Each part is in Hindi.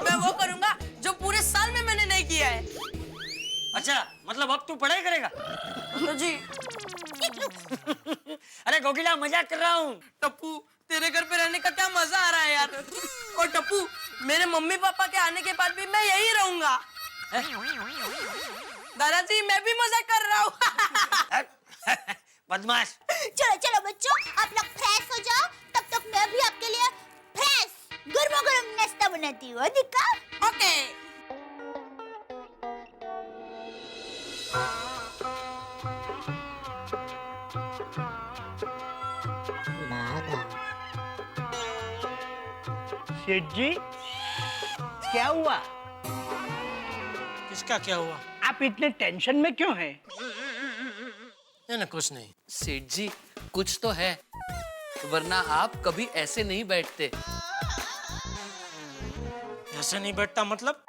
मैं वो करूंगा जो पूरे साल में मैंने नहीं किया है। अच्छा, मतलब अब तू पढ़ाई करेगा? तो जी। अरे गोगिला, मजाक कर रहा हूँ। टप्पू, तेरे घर पे रहने का क्या मजा आ रहा है यार। और टप्पू, मेरे मम्मी पापा के आने के बाद भी मैं यही रहूंगा। दादाजी, मैं भी मजाक कर रहा हूँ। बदमाश। चलो चलो बच्चों, आप लोग फ्रेश हो जाओ, तब तक मैं भी आपके लिए फ्रेश गर्मा गर्म नाश्ता बनाती हूँ। दिखा? ओके। सेठ जी, क्या हुआ? किसका क्या हुआ? आप इतने टेंशन में क्यों हैं? नहीं, कुछ नहीं। सेठ जी, कुछ तो है, वरना आप कभी ऐसे नहीं बैठते। ऐसे नहीं बैठता मतलब?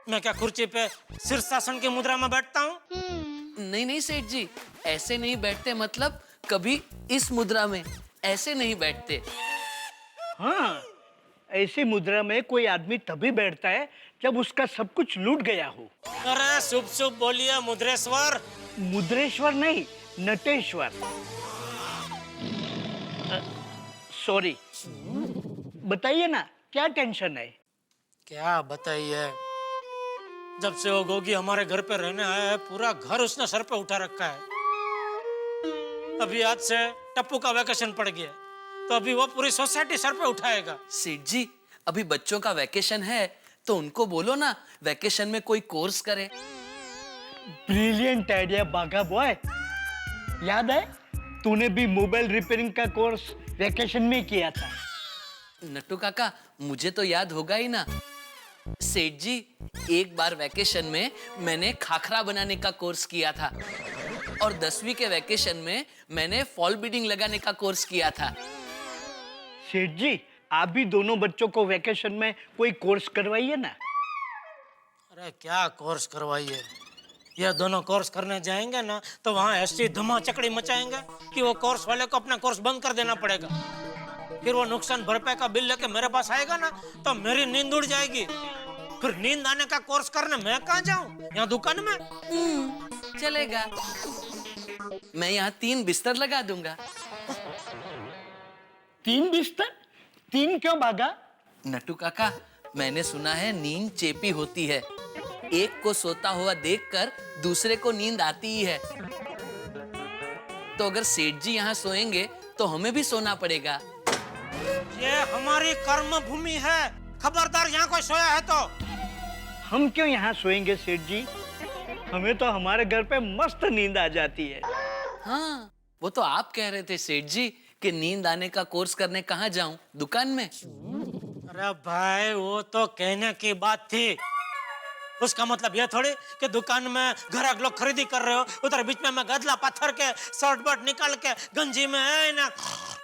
मैं क्या कुर्सी पे शीर्षासन की मुद्रा में बैठता हूँ? नहीं नहीं सेठ जी, ऐसे नहीं बैठते मतलब कभी इस मुद्रा में ऐसे नहीं बैठते। हाँ, ऐसी मुद्रा में कोई आदमी तभी बैठता है जब उसका सब कुछ लूट गया हो। अरे शुभ शुभ बोलिए मुद्रेश्वर। मुद्रेश्वर नहीं, नटेश्वर। सॉरी। बताइए ना, क्या टेंशन है? क्या बताइए, जब से वो गोगी हमारे घर पे रहने आया है, पूरा घर उसने सर पे उठा रखा है। अभी आज से टप्पू का वैकेशन पड़ गया, तो अभी वो पूरी सोसाइटी सर पे उठाएगा। सेठ जी, अभी बच्चों का वैकेशन है तो उनको बोलो ना वैकेशन में कोई कोर्स करे। ब्रिलियंट आइडिया बाघा बॉय। याद है, तूने भी मोबाइल रिपेयरिंग का कोर्स वैकेशन में किया था। नट्टू काका, मुझे तो याद होगा ही ना। सेठ जी, एक बार वैकेशन में मैंने खाखरा बनाने का कोर्स किया था और 10वीं के वैकेशन में मैंने फॉल बीडिंग लगाने का कोर्स किया था। सेठ जी, आप भी दोनों बच्चों को वैकेशन में कोई कोर्स करवाइए ना। अरे क्या कोर्स करवाइए, ये दोनों कोर्स करने जाएंगे ना तो वहाँ ऐसी धमा चकड़ी मचाएंगे कि वो कोर्स वाले को अपना कोर्स बंद कर देना पड़ेगा। फिर वो नुकसान भरपाई का बिल लेके मेरे पास आएगा ना तो मेरी नींद उड़ जाएगी। फिर नींद आने का कोर्स करने मैं कहाँ जाऊँ, यहाँ दुकान में? चलेगा, मैं यहाँ 3 बिस्तर लगा दूंगा। 3 बिस्तर? 3 क्यों बाघा? नट्टू काका, मैंने सुना है नींद चेपी होती है। एक को सोता हुआ देखकर दूसरे को नींद आती ही है। तो अगर सेठ जी यहाँ सोएंगे तो हमें भी सोना पड़ेगा। ये हमारी कर्म भूमि है, खबरदार यहाँ कोई सोया है तो। हम क्यों यहाँ सोएंगे सेठ जी? हमें तो हमारे घर पे मस्त नींद आ जाती है। हाँ, वो तो आप कह रहे थे सेठ जी कि नींद आने का कोर्स करने कहाँ जाऊं, दुकान में? अरे भाई, वो तो कहने की बात थी। उसका मतलब ये थोड़ी कि दुकान में ग्राहक लोग खरीदी कर रहे हो, उधर बीच में मैं गदला पत्थर के शर्ट बट निकाल के गंजी में है ना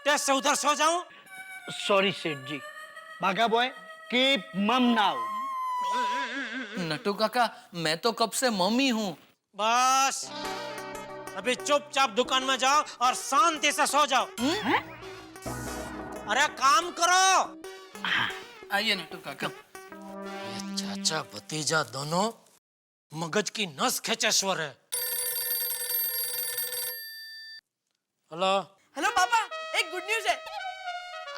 टेस्ट से उधर सो जाऊं। सॉरी सेठ जी। बाघा बॉय, कीप मम नाउ। नट्टू काका, मैं तो कब से मम्मी हूँ। बस अभी चुपचाप दुकान में जाओ और शांति से सो जाओ। अरे काम करो। आइए नट्टू काका। ये चाचा भतीजा दोनों मगज की नस खेचेश्वर है। हेलो। हेलो पापा, एक गुड न्यूज है।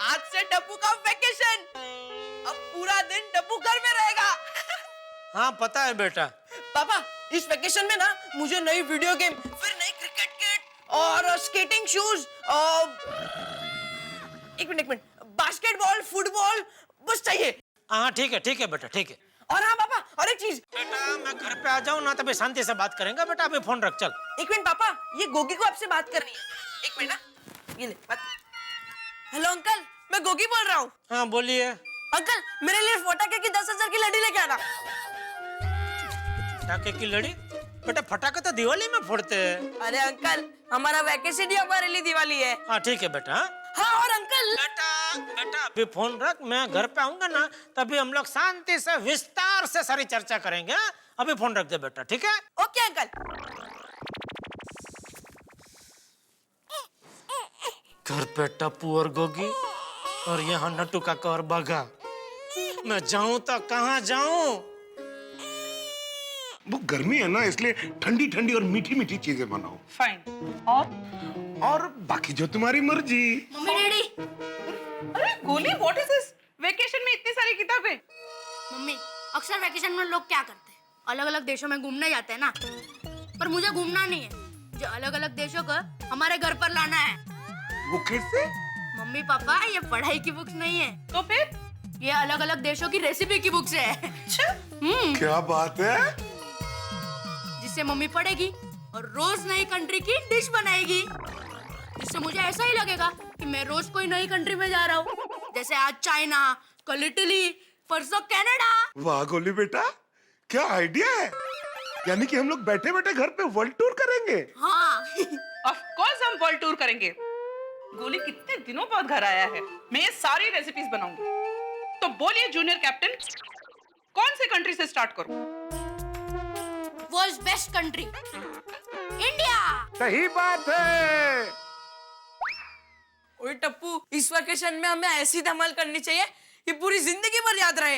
आज से टप्पू का वैकेशन। अब पूरा दिन टप्पू घर में रहेगा। हाँ पता है बेटा। पापा, इस वैकेशन में ना मुझे नई वीडियो गेम, फिर नई क्रिकेट किट और स्केटिंग शूज और एक मिनट, बास्केटबॉल, फुटबॉल बस चाहिए। हाँ ठीक है बेटा, ठीक है। और हाँ पापा, और एक चीज। बेटा मैं घर पे आ जाऊँ ना तभी शांति से बात करेंगे। बेटा अभी फोन रख, चल। एक मिनट पापा, ये गोगी को आपसे बात करनी है। एक मिनट ना, ये ले बात। हेलो अंकल, मैं गोगी बोल रहा हूँ। हाँ बोलिए। अंकल, मेरे लिए फटाके की 10,000 की लड़ी लेके आना। फटाके की लड़ी? बेटा फटाके तो दिवाली में फोड़ते हैं। अरे अंकल, हमारा वैकेशन ही हमारे लिए दिवाली है। हाँ ठीक है बेटा। हाँ और अंकल। बेटा अभी फोन रख, मैं घर पे आऊंगा ना तभी हम लोग शांति से विस्तार से सारी चर्चा करेंगे। अभी फोन रख दे बेटा, ठीक है? Okay uncle. घर पे टप्पू और गोगी और यहाँ नट्टू काका और बाघा। मैं जाऊं तो कहाँ जाऊं? वो गर्मी है ना, इसलिए ठंडी ठंडी और मीठी मीठी चीजें बनाओ। फाइन। और बाकी जो तुम्हारी मर्जी। Mummy daddy. अरे गोली, व्हाट इज दिस? वेकेशन में इतनी सारी किताबें। मम्मी, अक्सर वैकेशन में लोग क्या करते हैं? अलग अलग देशों में घूमने जाते हैं ना। पर मुझे घूमना नहीं है, जो अलग अलग देशों को हमारे घर पर लाना है। वो कैसे? मम्मी पापा, ये पढ़ाई की बुक्स नहीं है, तो फिर ये अलग अलग देशों की रेसिपी की बुक्स है। क्या बात है? जिससे मम्मी पढ़ेगी और रोज नई कंट्री की डिश बनाएगी, जिससे मुझे ऐसा ही लगेगा कि मैं रोज कोई नई कंट्री में जा रहा हूँ। जैसे आज चाइना, कल इटली, परसों कनाडा। वाह गोली बेटा, क्या आइडिया है। यानी कि हम लोग बैठे बैठे घर पे वर्ल्ड टूर करेंगे। हाँ। ऑफ कोर्स हम वर्ल्ड टूर करेंगे। गोली कितने दिनों बाद घर आया है, मैं ये सारी रेसिपीज बनाऊंगी। तो बोलिए जूनियर कैप्टन, कौन से कंट्री से स्टार्ट करूं? World's best country, India. सही बात है। ओए टप्पू, इस वेकेशन में हमें ऐसी धमाल करनी चाहिए कि पूरी जिंदगी भर याद रहे।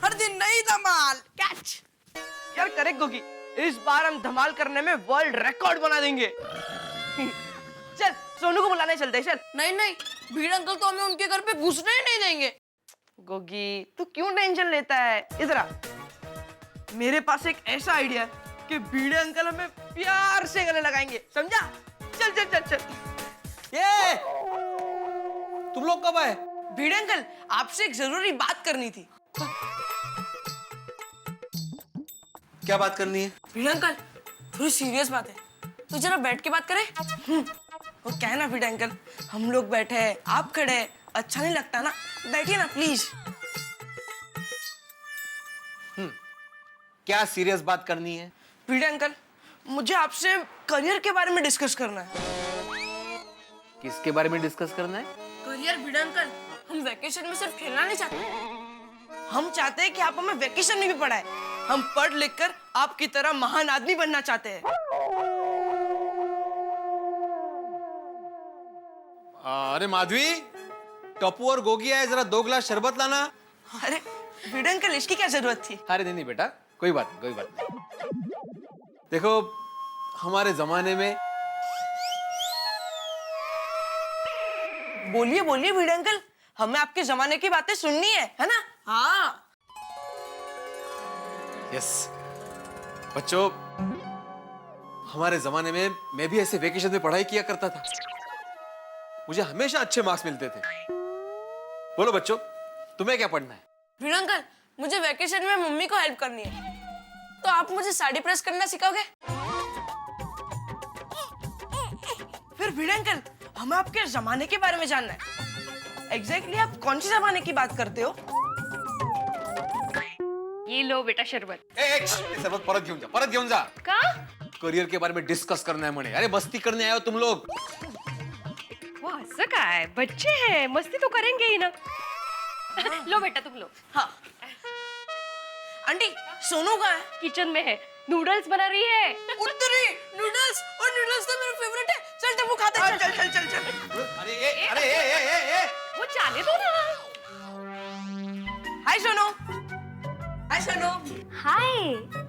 हर दिन नई धमाल। कैच। यार करेक्ट गोगी, इस बार हम धमाल करने में वर्ल्ड रिकॉर्ड बना देंगे। चल सोनू को बुलाने चलते हैं। चल। नहीं नहीं, भीड़ अंकल तो हमें उनके घर पे घुसने ही नहीं देंगे। गोगी तू क्यों टेंशन लेता है? इधर आ। मेरे पास एक ऐसा आइडिया है कि भीड़े अंकल हमें प्यार से गले लगाएंगे, समझा? चल चल चल चल। ये तुम लोग कब आए? भीड़े अंकल, आपसे एक जरूरी बात करनी थी। क्या बात करनी है? भीड़े अंकल, थोड़ी सीरियस बात है, तो जरा बैठ के बात करें। वो क्या है ना भीड़े अंकल, हम लोग बैठे हैं, आप खड़े हैं, अच्छा नहीं लगता ना? बैठिए ना प्लीज। क्या सीरियस बात करनी है? भीड़े अंकल, मुझे आपसे करियर के बारे में डिस्कस करना है। किसके बारे में डिस्कस करना है? करियर भीड़े अंकल, हम वेकेशन में सिर्फ खेलना नहीं चाहते, हम चाहते हैं कि आप हमें वेकेशन में भी पढ़ाएं। हम पढ़ लिख कर आपकी तरह महान आदमी बनना चाहते हैं। अरे माधवी, टप्पू और गोगी आए, जरा 2 गिलास शरबत लाना। अरे भीड़े अंकल, इसकी क्या जरूरत थी? अरे नहीं नहीं बेटा, कोई बात नहीं। देखो, हमारे जमाने में। बोलिए बोलिए भीड़े अंकल, हमें आपके जमाने की बातें सुननी है ना? हाँ। यस बच्चों, हमारे जमाने में मैं भी ऐसे वेकेशन में पढ़ाई किया करता था। मुझे हमेशा अच्छे मार्क्स मिलते थे। बोलो बच्चों, तुम्हें क्या पढ़ना है? भीड़े अंकल, मुझे वेकेशन में मम्मी को हेल्प करनी है, तो आप मुझे साड़ी प्रेस करना सिखाओगे? फिर भीड़े अंकल, हमें आपके जमाने के बारे में जानना है। एग्जैक्टली आप कौन सी जमाने की बात करते हो? ये लो बेटा शरबत। शरबत परत घेऊन जा। का? करियर के बारे में डिस्कस करना है म्हणे। अरे मस्ती करने आए हो तुम लोग। वो असं काय, बच्चे हैं, मस्ती तो करेंगे ही ना। लो बेटा तुम लो। हाँ। आंटी, सोनू कहाँ है? किचन में है, नूडल्स बना रही है। उत्तरी नूडल्स, और नूडल्स तो मेरे फेवरेट है। चल टप्पू खाते हैं। चल चल चल चल। अरे वो जाने दो ना। हाय सोनू। हाय सोनू। हाय,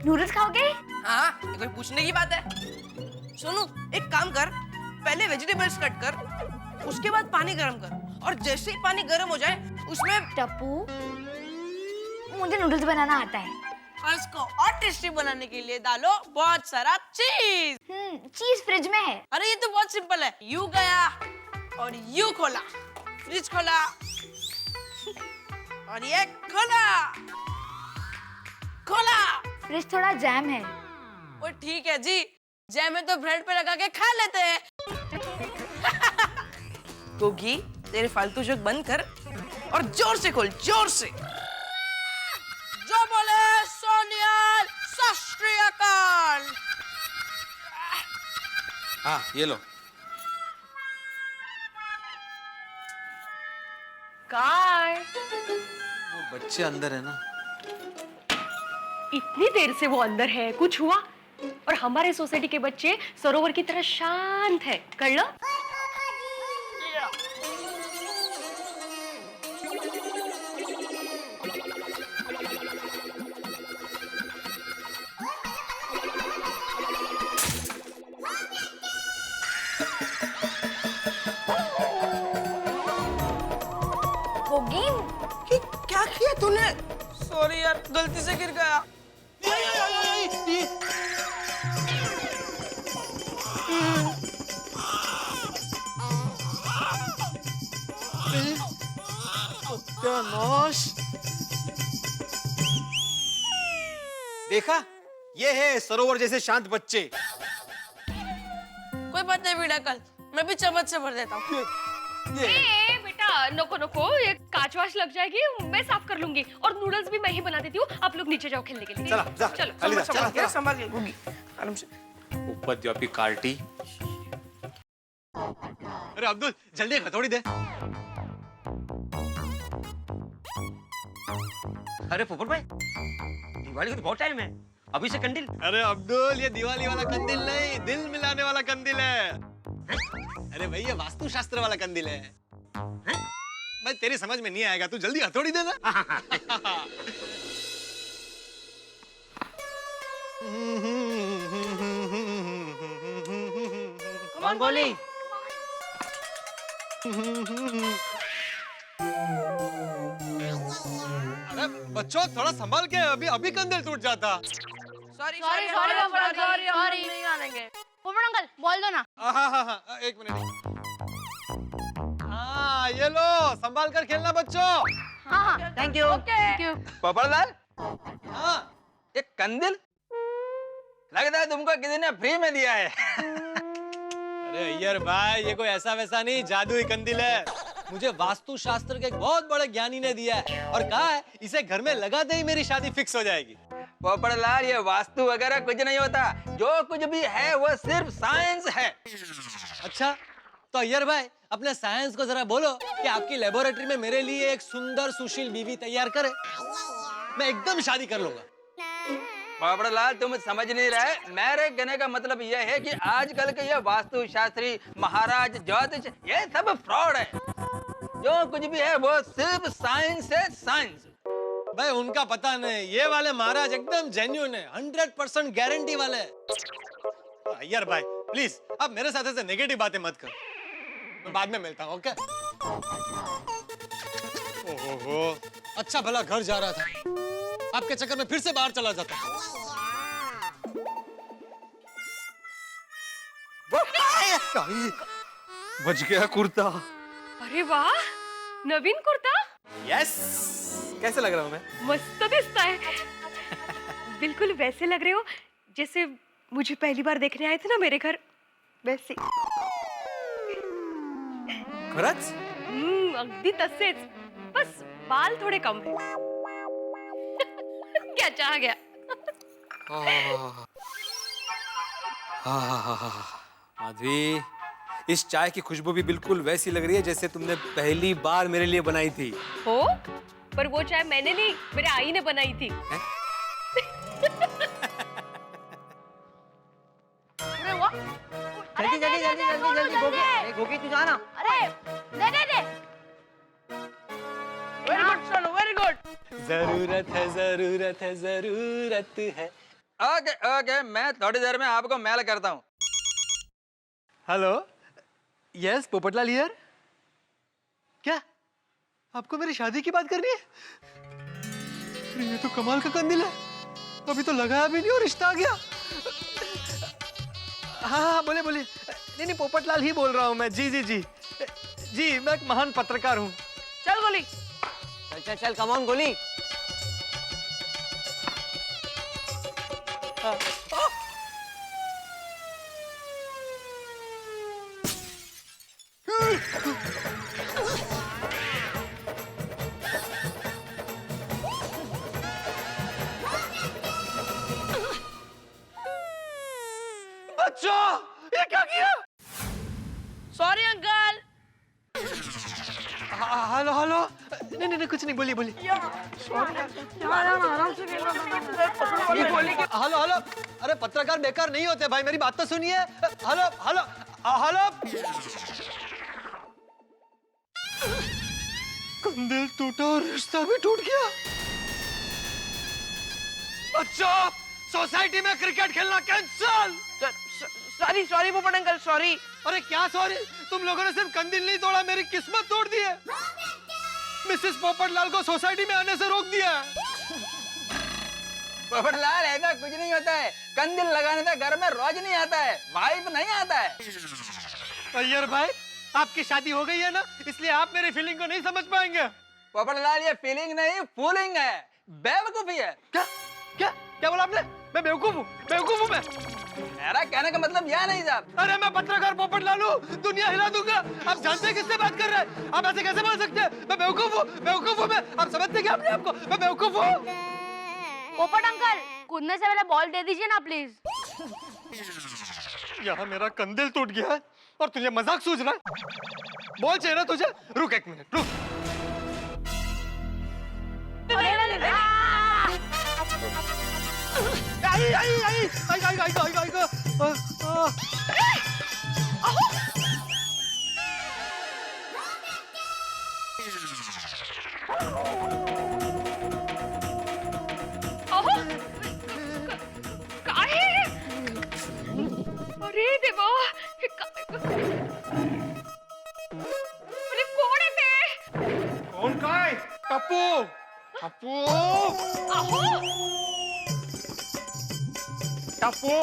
नूडल्स खाओगे? हाँ, ये कोई पूछने की बात है? सोनू, एक काम कर, पहले वेजिटेबल्स कट कर, उसके बाद पानी गरम कर, और जैसे ही पानी गरम हो जाए उसमें टप्पू, मुझे नूडल्स बनाना आता है। और इसको और टेस्टी बनाने के लिए डालो बहुत सारा चीज। चीज फ्रिज में है। अरे ये तो बहुत सिंपल है। यू गया और यू खोला, फ्रिज खोला और ये खोला, खोला। फ्रिज थोड़ा जैम है। वो ठीक है जी, जैम में तो ब्रेड पे लगा के खा लेते हैं। गोगी, तेरे फालतू जोक बंद कर और जोर से खोल, जोर से। जो बोले सोनियाल, सत श्री अकाल। हाँ, ये लो। काय? वो बच्चे अंदर है ना। इतनी देर से वो अंदर है, कुछ हुआ? और हमारे सोसाइटी के बच्चे सरोवर की तरह शांत है। कर लो। सॉरी यार, गलती से गिर गया। देखा, ये है सरोवर जैसे शांत बच्चे। कोई बात नहीं वीडियो कॉल, मैं भी चम्मच से भर देता हूँ। ए बेटा नको नको, ये कांच वाच लग जाएगी, मैं साफ कर लूंगी। और नूडल्स भी मैं ही बना देती हूँ, आप लोग नीचे जाओ खेलने के लिए। चला, जा, चलो खाली जा, चला, चला। संभाल के होगी, आराम से। ऊपर दियो आपकी कार्टी। अरे अब्दुल, जल्दी एक हथौड़ी दे। अरे पोपट भाई, दिवाली को तो बहुत टाइम है, अभी से कंदील। अरे अब्दुल, ये दिवाली वाला कंदील नहीं, दिल मिलाने वाला कंदील है। अरे भाई, ये वास्तु शास्त्र वाला कंदील है। भाई तेरी समझ में नहीं आएगा, तू जल्दी हथौड़ी दे ना। कौन बोली? अरे बच्चों, थोड़ा संभाल के, अभी अभी कंदील टूट जाता। सॉरी सॉरी सॉरी सॉरी, नहीं आनेंगे। पोपट अंकल बोल दो ना। हाँ, एक मिनट। हाँ, ये लो, संभाल कर खेलना बच्चों। हाँ thank you. Thank you. Popatlal, हाँ, एक कंदील लगता है तुमको किसी ने फ्री में दिया है। अरे अय्यर भाई, ये कोई ऐसा वैसा नहीं, जादुई कंदील है। मुझे वास्तु शास्त्र के एक बहुत बड़े ज्ञानी ने दिया है और कहा है इसे घर में लगाते ही मेरी शादी फिक्स हो जाएगी। पोपटलाल, ये वास्तु वगैरह कुछ नहीं होता, जो कुछ भी है वो सिर्फ साइंस है। अच्छा, तो अय्यर भाई, अपने साइंस को जरा बोलो कि आपकी लेबोरेटरी में मेरे लिए एक सुंदर सुशील बीवी तैयार करे, मैं एकदम शादी कर लूंगा। पोपटलाल, तुम समझ नहीं रहे, मेरे कहने का मतलब यह है कि आजकल के ये वास्तु शास्त्री, महाराज, ज्योतिष, ये सब फ्रॉड है। जो कुछ भी है वो सिर्फ साइंस है, साइंस। भाई उनका पता नहीं, ये वाले महाराज एकदम जेन्युइन है, 100% गारंटी वाले हैं। अय्यर भाई प्लीज, अब मेरे साथ ऐसे नेगेटिव बातें मत कर, मैं बाद में मिलता हूँ, ओके? ओहो, अच्छा भला घर जा रहा था, आपके चक्कर में फिर से बाहर चला जाता। बच गया कुर्ता। अरे वाह, नवीन कुर्ता यस, कैसे लग रहा हूँ मैं? मस्त दिसता है। बिल्कुल वैसे लग रहे हो जैसे मुझे पहली बार देखने आए थे ना मेरे घर, वैसे। खरंच? अगदी तसेच, बस बाल थोडे कम है। क्या चाह गया? माधवी, इस चाय की खुशबू भी बिल्कुल वैसी लग रही है जैसे तुमने पहली बार मेरे लिए बनाई थी। हो, पर वो चाय मैंने नहीं, मेरे आई ने बनाई थी। अरे वाह, जल्दी जल्दी जल्दी जल्दी जल्दी, गोगी, गोगी तू जाना। अरे दे दे दे। Very good Sonu, very good. जरूरत है, जरूरत है, जरूरत है। ओके ओके, मैं थोड़ी देर में आपको मेल करता हूँ। Hello, yes, Popatlal here. क्या आपको मेरी शादी की बात करनी है? अरे ये तो कमाल का कंदील है, अभी तो लगाया भी नहीं और रिश्ता आ गया। हाँ, बोले बोले। नहीं, पोपटलाल ही बोल रहा हूँ मैं। जी जी जी जी, मैं एक महान पत्रकार हूँ। चल गोली। चल चल चल, कम ऑन गोली। बच्चों, ये क्या किया? Sorry uncle. हेलो हेलो, नहीं नहीं कुछ नहीं, बोलिए बोलिए। हेलो हेलो, अरे पत्रकार बेकार नहीं होते भाई, मेरी बात तो सुनिए। हेलो हेलो हेलो, कंदील टूटा और रिश्ता भी टूट गया। बच्चों, सोसाइटी में क्रिकेट खेलना कैंसल। सॉरी सॉरी पोपट अंकल, सॉरी। अरे क्या सॉरी, तुम लोगों ने सिर्फ कंदील नहीं तोड़ा, मेरी किस्मत तोड़ दी है। मिसेस पोपटलाल को सोसाइटी में आने से रोक दिया है। पोपटलाल ऐसा कुछ नहीं होता है, कंदिल लगाने से घर में रोशनी आता है, वाइफ नहीं आता है। अय्यर भाई, आपकी शादी हो गई है ना, इसलिए आप मेरी फीलिंग को नहीं समझ पाएंगे। पोपटलाल ये फीलिंग नहीं फूलिंग है, बेवकूफी है। क्या क्या क्या बोला आपने? मैं बेवकूफ हूँ? बेवकूफ हूँ मैं? मेरा कहने का मतलब यह नहीं साहब। अरे मैं पत्रकार पोपटलाल हूँ, दुनिया हिला दूंगा। आप जानते हैं किससे बात कर रहे हैं? आप ऐसे कैसे बोल सकते हैं? मैं बेवकूफ हूँ, बेवकूफ हूँ मैं। आप समझते क्या अपने आप को? मैं बेवकूफ हूँ। पोपट अंकल, कूदने से पहले बॉल दे दीजिए ना प्लीज। यहाँ मेरा कंदिल टूट गया है और तुझे मजाक सूझ रहा है? बॉल चाहिए ना तुझे? रुक एक मिनट, रुक। आई आई आई आई आई आई आई आई अरे देवा, अरे कोण आहे ते? कौन काय? टप्पू टप्पू टप्पू,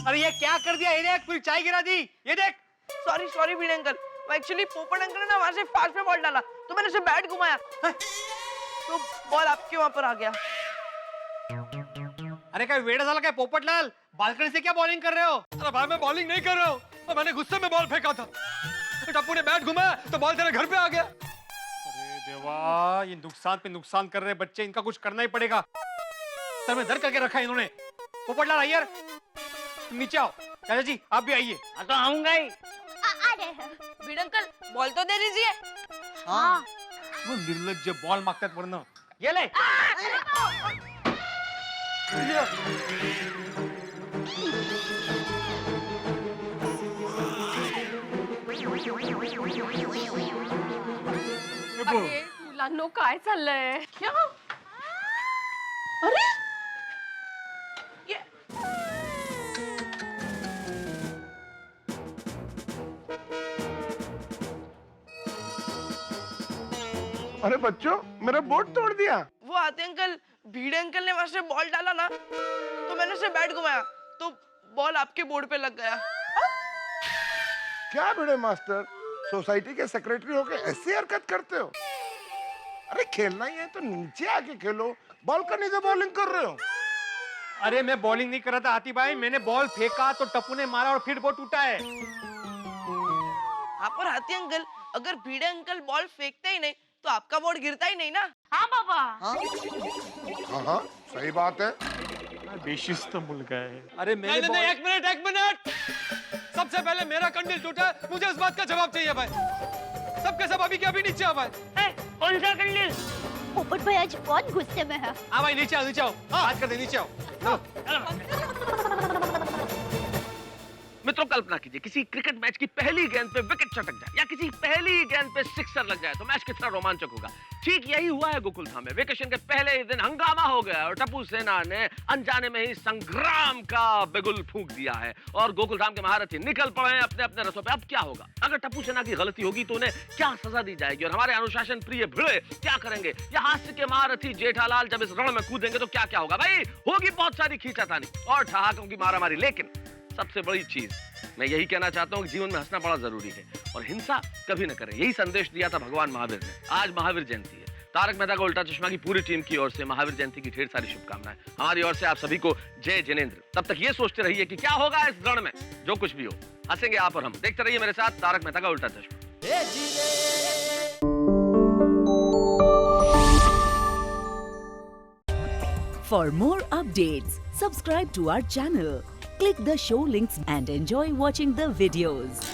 अरे ये क्या कर दिया? ये देख, पूरी चाय गिरा दी। ये देख। सॉरी सॉरी भिड़े अंकल, एक्चुअली पोपट अंकल ने ना वहां से फास्ट में बॉल डाला तो मैंने उसे बैट घुमाया तो बॉल आपके वहां पर आ गया। अरे क्या वेड़ा साला क्या पोपटलाल, बालकनी से क्या बॉलिंग कर रहे हो? अरे भाई मैं बॉलिंग नहीं कर रहा हूँ, मैंने गुस्से में बॉल फेंका था, टप्पू ने बैट घुमाया तो बॉल तेरे घर पे आ गया। अरे देवा, ये नुकसान पे नुकसान कर रहे बच्चे, इनका कुछ करना ही पड़ेगा। सर में दर्द करके रखा है इन्होंने। पोपटलाल अय्यर, तुम नीचे आओ। चाचा जी आप भी आइए। तो आऊंगा ही। भिड़ अंकल, बॉल तो दे दीजिए। हाँ, वो निर्लज्ज बॉल मागतात वरनं। ये ले। अरे मुलांनो काय चाललंय? क्या? अरे ये अरे बच्चों, मेरा बोर्ड तोड़ दिया। वो आते अंकल, भीड़े अंकल ने वहां से बॉल डाला ना तो मैंने उसे बैट घुमाया तो बॉल आपके बोर्ड पे लग गया। क्या भिड़े मास्टर, सोसाइटी के सेक्रेटरी होके ऐसी हरकत करते हो? अरे खेलना ही है तो नीचे आके खेलो, बालकनी से बॉलिंग कर रहे हो। अरे मैं बॉलिंग नहीं कर रहा था हाथी भाई, मैंने बॉल फेंका तो टप्पू ने मारा और फिर वो टूटा है। हाँ पर हाथी अंकल, अगर भीड़े अंकल बॉल फेंकते ही नहीं तो आपका बोर्ड गिरता ही नहीं ना। हाँ पापा। हाँ हाँ सही बात है। बेशिस्त मुल्क है। अरे मैंने नहीं, एक मिनट। सबसे पहले मेरा कंडिल टूटा, मुझे इस बात का जवाब चाहिए भाई। सबके सब अभी के अभी नीचे आओ भाई। कौन सा कंडिल? पोपट भाई आज बहुत गुस्से में है। हाँ भाई नीचे आओ। बात करते नीचे आओ। मित्रों कल्पना कीजिए किसी क्रिकेट मैच की पहली गेंद पे विकेट चटक जाए या किसी पहली गेंद पे सिक्सर लग जाए तो मैच कितना रोमांचक होगा। ठीक यही हुआ है गोकुल धाम में। वेकेशन के पहले ही दिन हंगामा हो गया और टप्पू सेना ने अनजाने में ही संग्राम का बिगुल फूंक दिया है और गोकुल धाम के महारथी निकल पड़े हैं अपने अपने रथों पे। अब क्या होगा? अगर टप्पू सेना की गलती होगी तो उन्हें क्या सजा दी जाएगी और हमारे अनुशासन प्रिय भिड़े क्या करेंगे? या हास्य के महारथी जेठालाल जब इस रण में कूदेंगे तो क्या क्या होगा? भाई होगी बहुत सारी खींचातानी और ठहाकों की मारामारी। लेकिन सबसे बड़ी चीज मैं यही कहना चाहता हूं कि जीवन में हंसना बड़ा जरूरी है और हिंसा कभी न करें। यही संदेश दिया था भगवान महावीर ने। आज महावीर जयंती है। तारक मेहता का उल्टा चश्मा की पूरी टीम की ओर से महावीर जयंती की ढेर सारी शुभकामनाएं। हमारी ओर से आप सभी को जय जिनेंद्र। तब तक ये सोचते रहिए कि क्या होगा इस रण में। जो कुछ भी हो हंसेंगे आप और हम। देखते रहिए मेरे साथ तारक मेहता का उल्टा चश्मा। For more updates, subscribe to our channel, click the show links and enjoy watching the videos.